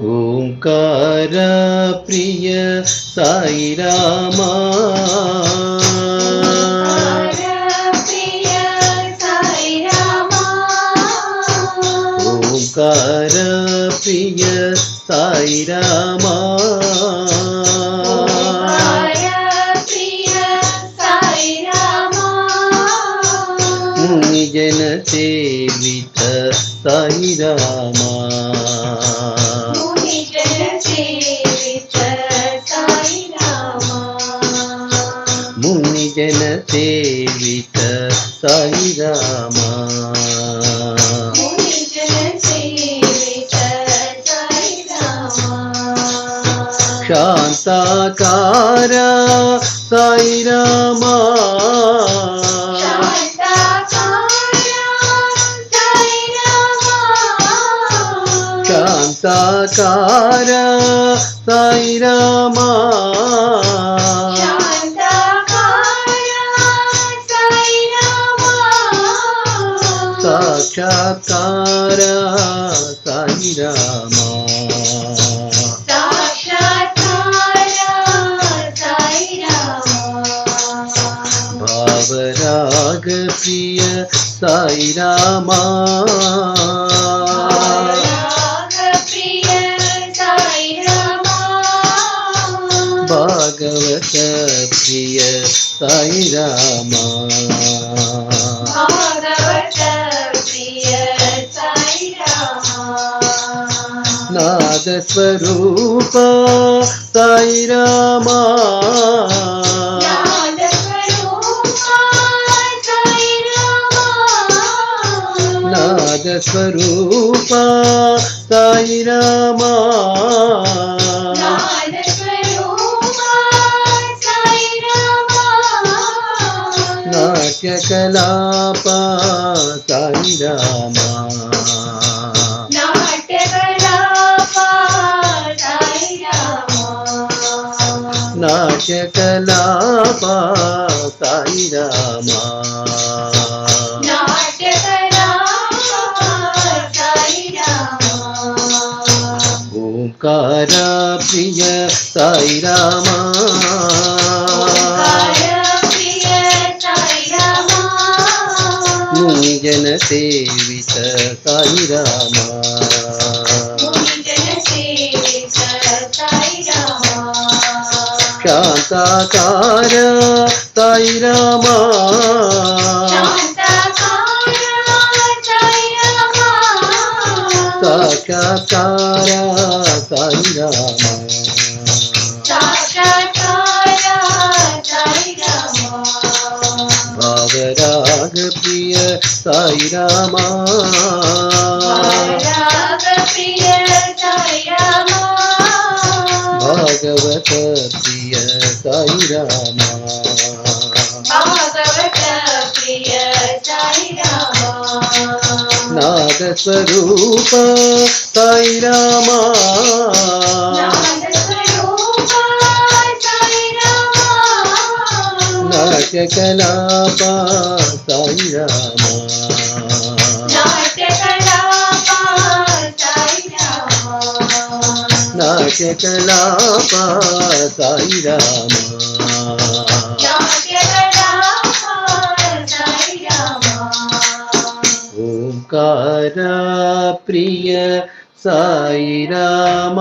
ಓಂಕಾರ ಪ್ರಿಯ ಸಾಯಿ ರಾಮ ಓಂಕಾರ ಪ್ರಿಯ ಸಾಯಿ ರಾಮ ಮುನಿ ಜನ ಸೇವಿತ ಸಾಯಿ ರಾಮ ಮುನಿ ಜನ ಸೇವಿತ ಸಾಯಿ ರಾಮ ಶಾಂತಾಕಾರ ಸಾಯಿ ರಾಮ ಶಾಂತಾಕಾರ ಸಾಯಿ ರಾಮ ಸಾಕ್ಷಾತ್ಕಾರ ಸಾಯಿ ರಾಮ ಭಾವರಾಗ ಪ್ರಿಯ ಸಾಯಿ ರಾಮ ಭಾಗವತ ಪ್ರಿಯ ಸಾಯಿ ರಾಮ ನಾದ ಸ್ವರೂಪ ಸಾಯಿ ರಾಮ ನಾದ ಸ್ವರೂಪ ಸಾಯಿ ರಾಮ ನಾಟ್ಯ ಕಲಾಪ ಸಾಯಿ ರಾಮ ನಾಟ್ಯ ಕಲಾಪ ಸಾಯಿ ರಾಮ ಓಂಕಾರ ಪ್ರಿಯ ಸಾಯಿ ರಾಮ ಮುನಿ ಜನ ಸೇವಿತ ಸಾಯಿ ರಾಮ ಶಾಂತಾಕಾರ ಸಾಯಿ ರಾಮ ಸಾಕ್ಷಾತ್ಕಾರ ಸಾಯಿ ರಾಮ ಭಾವರಾಗ ಪ್ರಿಯ ಸಾಯಿ ರಾಮ ಭಾಗವತ ಪ್ರಿಯ ಸಾಯಿ ರಾಮ ನಾದ ಸ್ವರೂಪ ಸಾಯಿ ರಾಮ ನಾಟ್ಯ ಕಲಾಪ ಸಾಯಿ ರಾಮ ನಾಟ್ಯ ಕಲಾಪ ಸಾಯಿ ರಾಮ ಓಂಕಾರ ಪ್ರಿಯ ಸಾಯಿ ರಾಮ